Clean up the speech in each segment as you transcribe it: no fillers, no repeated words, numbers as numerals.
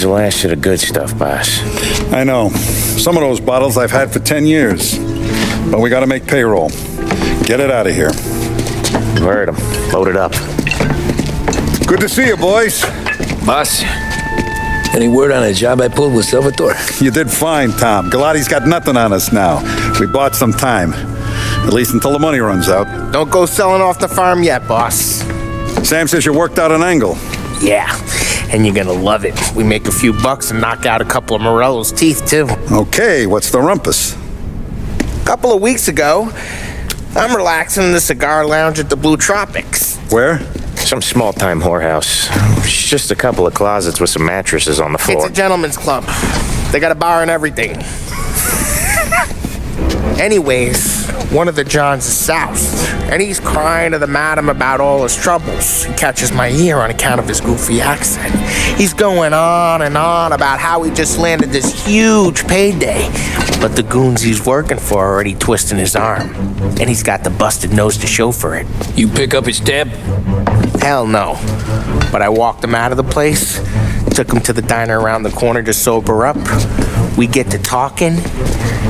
is the last of the good stuff, boss. I know. Some of those bottles I've had for 10 years. But we gotta make payroll. Get it out of here. Heard him. Load it up. Good to see you, boys. Boss, any word on a job I pulled with Salvatore? You did fine, Tom. Galati's got nothing on us now. We bought some time. At least until the money runs out. Don't go selling off the farm yet, boss. Sam says you worked out an angle. Yeah, and you're gonna love it. We make a few bucks and knock out a couple of Morello's teeth, too. Okay, what's the rumpus? A couple of weeks ago, I'm relaxing in the cigar lounge at the Blue Tropics. Where? Some small-time whorehouse. It's just a couple of closets with some mattresses on the floor. It's a gentleman's club. They got a bar and everything. Anyways, one of the Johns is soused, and he's crying to the madam about all his troubles. He catches my ear on account of his goofy accent. He's going on and on about how he just landed this huge payday, but the goons he's working for are already twisting his arm, and he's got the busted nose to show for it. You pick up his tab? Hell no. But I walked him out of the place, took him to the diner around the corner to sober up. We get to talking.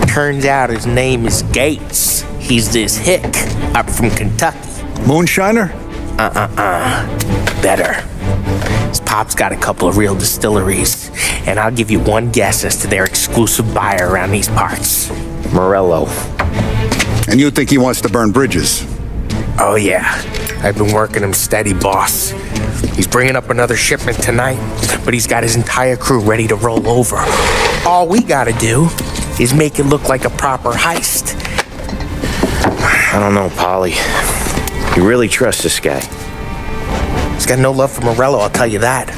Turns out his name is Gates. He's this hick up from Kentucky. Moonshiner? Better. His pop's got a couple of real distilleries, and I'll give you one guess as to their exclusive buyer around these parts. Morello. And you think he wants to burn bridges? Oh yeah, I've been working him steady, boss. He's bringing up another shipment tonight, but he's got his entire crew ready to roll over. All we gotta do is make it look like a proper heist. I don't know, Polly. You really trust this guy? He's got no love for Morello, I'll tell you that.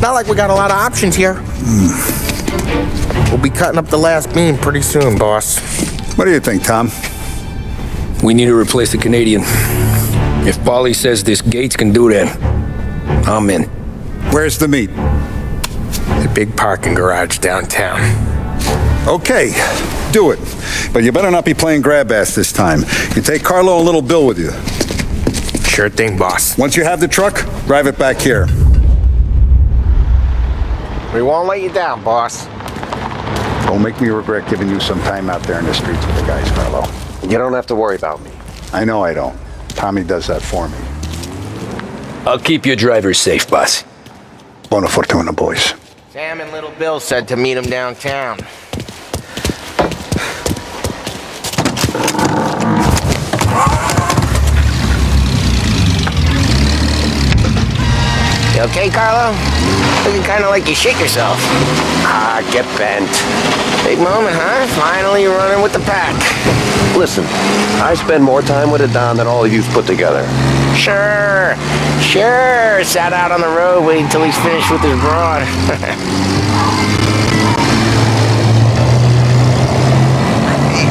Not like we got a lot of options here. We'll be cutting up the last beam pretty soon, boss. What do you think, Tom? We need to replace the Canadian. If Polly says this Gates can do that, I'm in. Where's the meet? The big parking garage downtown. Okay, do it. But you better not be playing grab ass this time. You take Carlo and little Bill with you. Sure thing, boss. Once you have the truck, drive it back here. We won't let you down, boss. Don't make me regret giving you some time out there in the streets with the guys, Carlo. You don't have to worry about me. I know I don't. Tommy does that for me. I'll keep your drivers safe, boss. Buona fortuna, boys. Sam and little Bill said to meet him downtown. You okay, Carlo? Looking kind of like you shit yourself. Ah, get bent. Big moment, huh? Finally you're running with the pack. Listen, I spend more time with a Don than all of you've put together. Sure. Sat out on the road waiting until he's finished with his broad.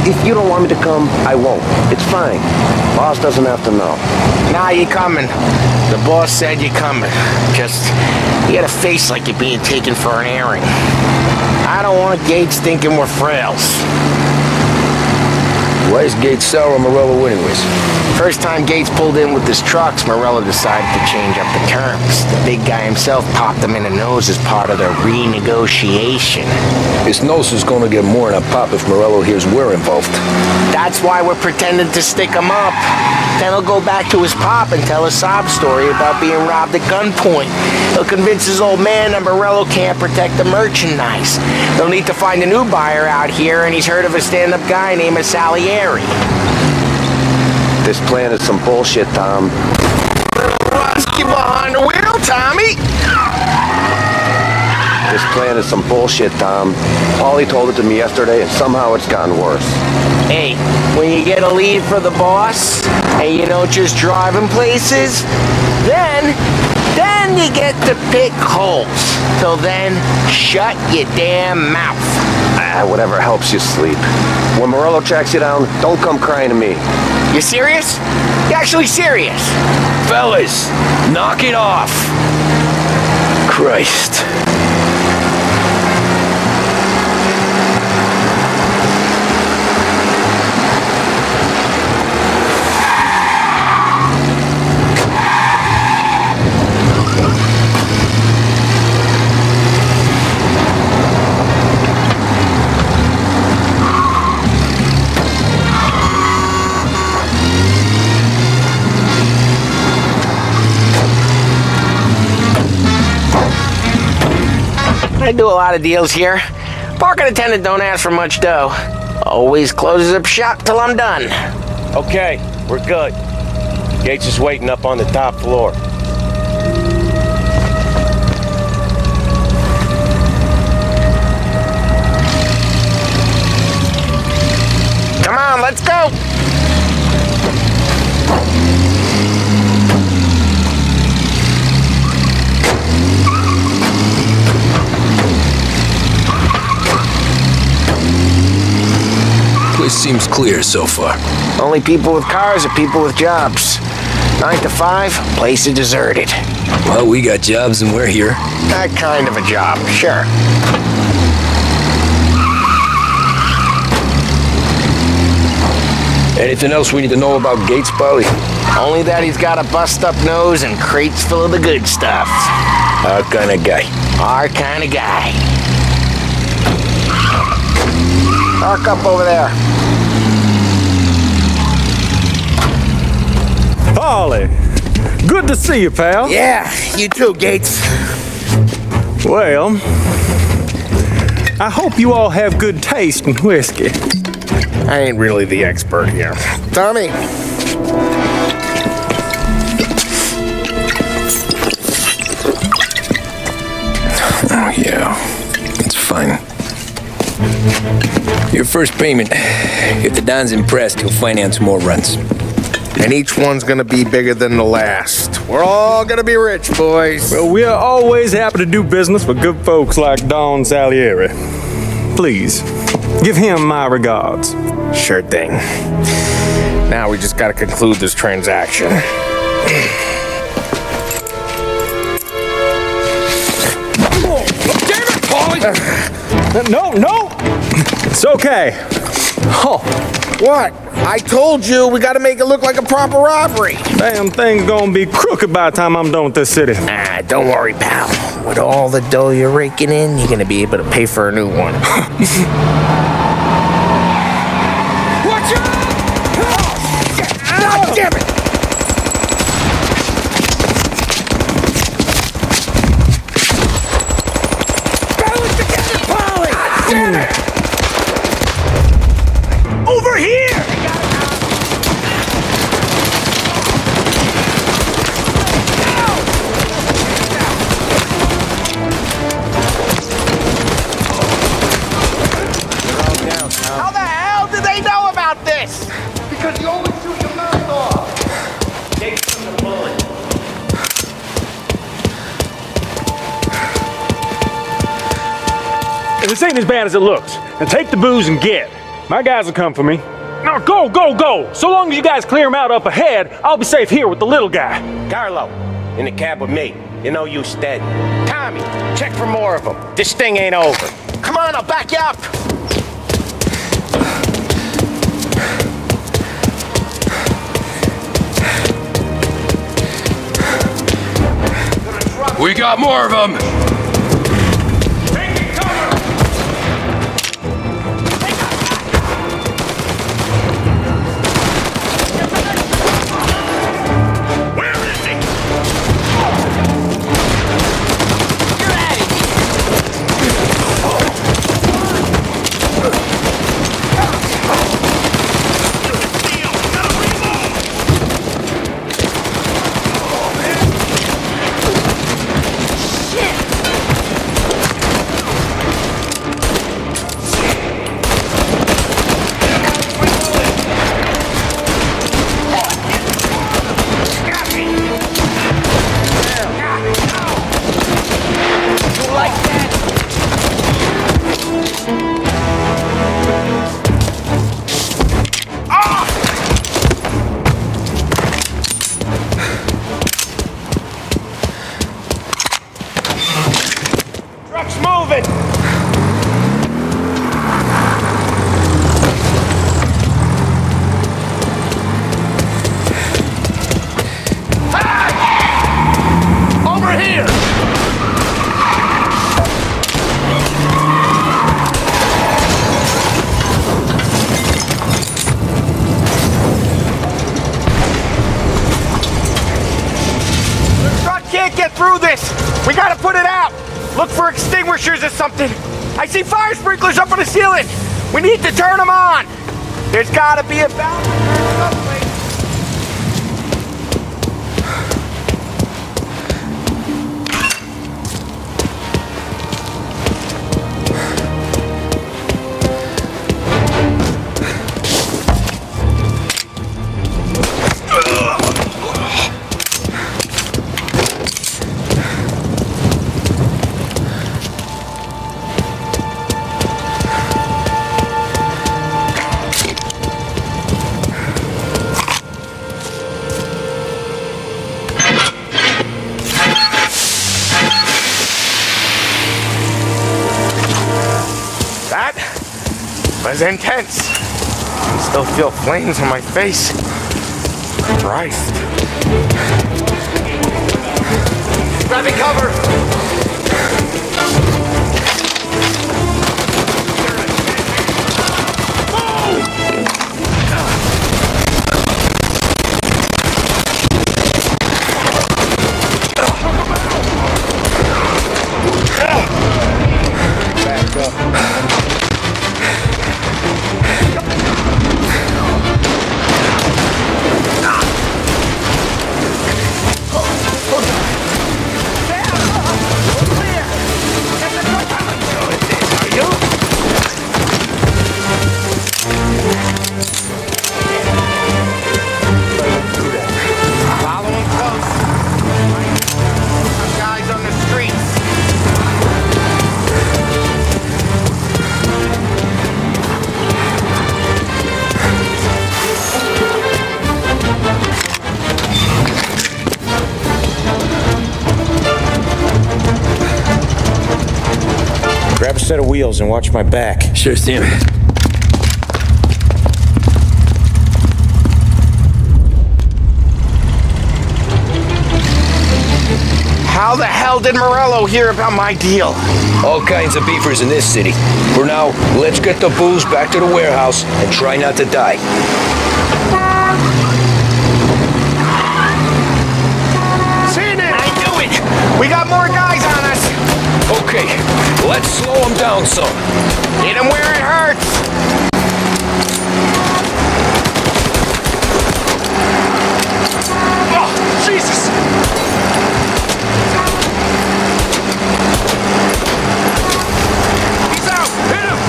If you don't want me to come, I won't. It's fine. Boss doesn't have to know. Nah, you coming. The boss said you're coming. Just, you got a face like you're being taken for an airing. I don't want Gates thinking we're frails. Why is Gates sour on Morello anyways? First time Gates pulled in with his trucks, Morello decided to change up the terms. The big guy himself popped him in the nose as part of the renegotiation. His nose is gonna get more than a pop if Morello hears we're involved. That's why we're pretending to stick him up. Then he'll go back to his pop and tell a sob story about being robbed at gunpoint. He'll convince his old man that Morello can't protect the merchandise. They'll need to find a new buyer out here, and he's heard of a stand-up guy named Salieri. This plan is some bullshit, Tom. Rusky behind the wheel, Tommy! This plan is some bullshit, Tom. Paulie told it to me yesterday, and somehow it's gotten worse. Hey, when you get a lead for the boss, and you don't just drive him places, then you get to pick holes. Till then, shut your damn mouth. Whatever helps you sleep. When Morello tracks you down, don't come crying to me. You serious? You actually serious? Fellas, knock it off. Christ. I do a lot of deals here. Parking attendant don't ask for much dough. Always closes up shop till I'm done. Okay, we're good. Gates is waiting up on the top floor. Come on, let's go. Place seems clear so far. Only people with cars are people with jobs. 9 to 5, place is deserted. Well, we got jobs and we're here. That kind of a job, sure. Anything else we need to know about Gates, Polly? Only that he's got a bust-up nose and crates full of the good stuff. Our kind of guy. Our kind of guy. Park up over there. Polly, good to see you, pal. Yeah, you too, Gates. Well, I hope you all have good taste in whiskey. I ain't really the expert here. Tommy. Oh, yeah. It's fine. Your first payment. If the Don's impressed, he'll finance more runs. And each one's gonna be bigger than the last. We're all gonna be rich, boys. Well, we are always happy to do business with good folks like Don Salieri. Please, give him my regards. Sure thing. Now we just gotta conclude this transaction. Damn it, Polly! No! It's okay. Oh, What? I told you we gotta make it look like a proper robbery. damn thing's gonna be crooked by the time I'm done with this city. Ah, don't worry, pal. With all the dough you're raking in, you're gonna be able to pay for a new one. Watch out! Oh, shit! God damn it! Battle it together, Polly! God damn it! Over here! How the hell did they know about this? Because you always shoot your mouth off. Take the bullet. This ain't as bad as it looks. Now take the booze and get. My guys will come for me. Now go! So long as you guys clear him out up ahead, I'll be safe here with the little guy. Carlo, in the cab with me. You know you stead. Tommy, check for more of them. This thing ain't over. Come on, I'll back you up. We got more of them! Truck's moving! Over here! The truck can't get through this! We gotta put it out! Look for extinguishers or something. I see fire sprinklers up on the ceiling. We need to turn them on. There's gotta be a balance someplace. Was intense. I still feel flames on my face. Christ. Grabbing cover. Back up. Grab a set of wheels and watch my back. Sure, Sam. How the hell did Morello hear about my deal? All kinds of beefers in this city. For now, let's get the booze back to the warehouse and try not to die. Seen it! I knew it! We got more guys on us! Okay, let's slow them down some. Hit him where it hurts! Oh, Jesus! He's out! Hit him!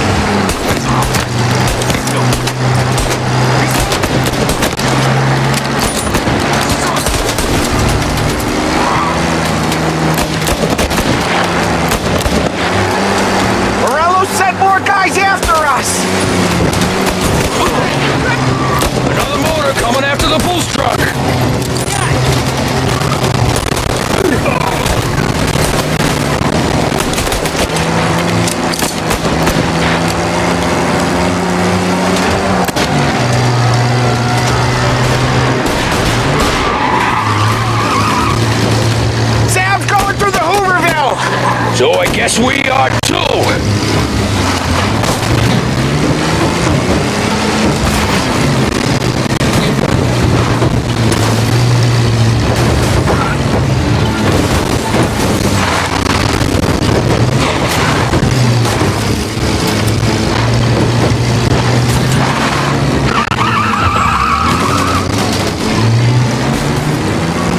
Morello sent more guys after us! Another motor coming after the booze truck. Sam's going through the Hooverville! So I guess we are too.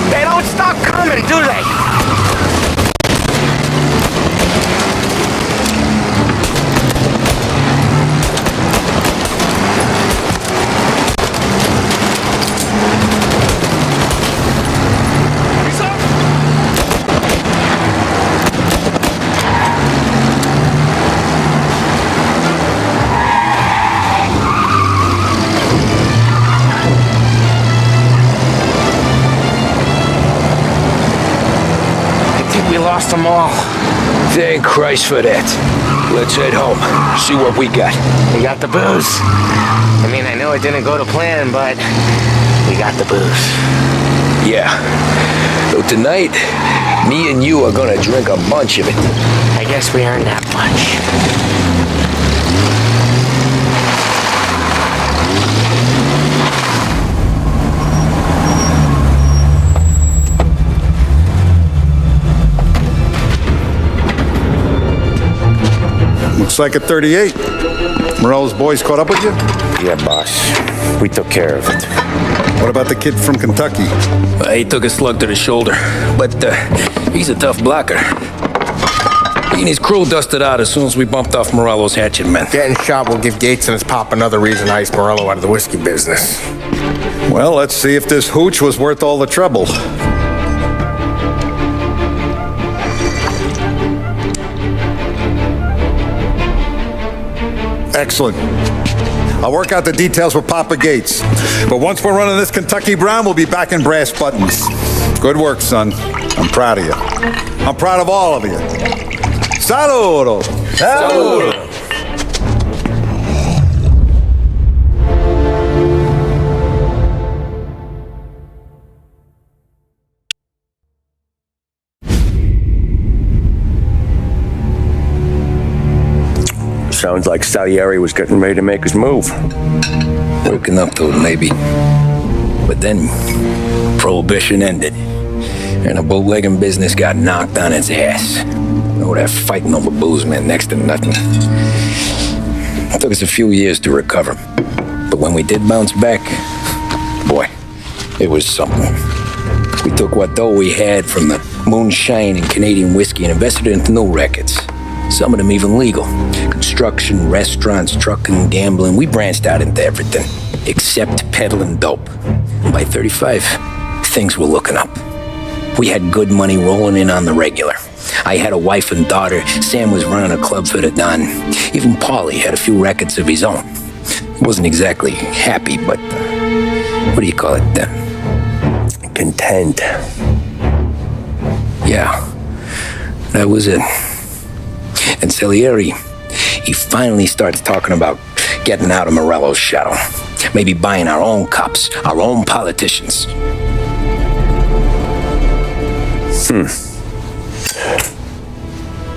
They don't stop coming, do they? We lost them all. Thank Christ for that. Let's head home. See what we got. We got the booze. I mean, I know it didn't go to plan, but we got the booze. Yeah. So tonight, me and you are gonna drink a bunch of it. I guess we earned that much. Just like at 38. Morello's boys caught up with you? Yeah, boss. We took care of it. What about the kid from Kentucky? He took a slug to the shoulder, but he's a tough blocker. He and his crew dusted out as soon as we bumped off Morello's hatchet men. Getting shot will give Gates and his pop another reason to ice Morello out of the whiskey business. Well, let's see if this hooch was worth all the trouble. Excellent. I'll work out the details with Papa Gates. But once we're running this Kentucky Brown, we'll be back in brass buttons. Good work, son. I'm proud of you. I'm proud of all of you. Saludo! Saludo! Sounds like Salieri was getting ready to make his move. Working up to it, maybe. But then, Prohibition ended, and the bootlegging business got knocked on its ass. Oh, that fighting over booze meant next to nothing. It took us a few years to recover. But when we did bounce back, boy, it was something. We took what dough we had from the moonshine and Canadian whiskey and invested it into new records. Some of them even legal. Construction, restaurants, trucking, gambling. We branched out into everything, except peddling dope. And by 35, things were looking up. We had good money rolling in on the regular. I had a wife and daughter. Sam was running a club for the Don. Even Paulie had a few records of his own. He wasn't exactly happy, but what do you call it? Content. Yeah, that was it. And Salieri, he finally starts talking about getting out of Morello's shadow. Maybe buying our own cops, our own politicians.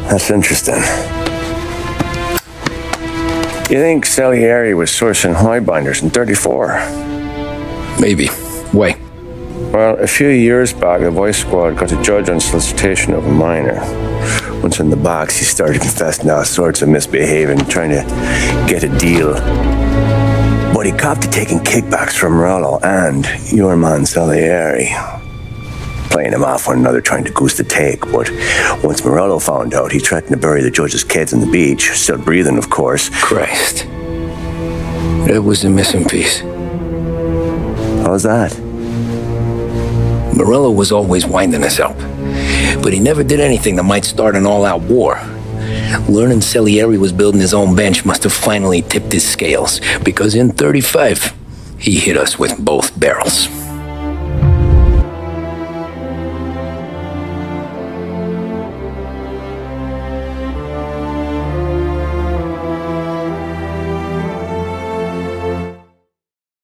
That's interesting. You think Salieri was sourcing highbinders in 34? Maybe. Why? Well, a few years back, the Vice Squad got a judge on solicitation of a minor. Once in the box, he started confessing all sorts of misbehaving, trying to get a deal. But he copped to taking kickbacks from Morello and your man Salieri. Playing them off one another, trying to goose the take. But once Morello found out, he threatened to bury the judge's kids on the beach. Still breathing, of course. Christ. That was the missing piece. How's that? Morello was always winding us up. But he never did anything that might start an all-out war. Learning Salieri was building his own bench must have finally tipped his scales, because in 35, he hit us with both barrels.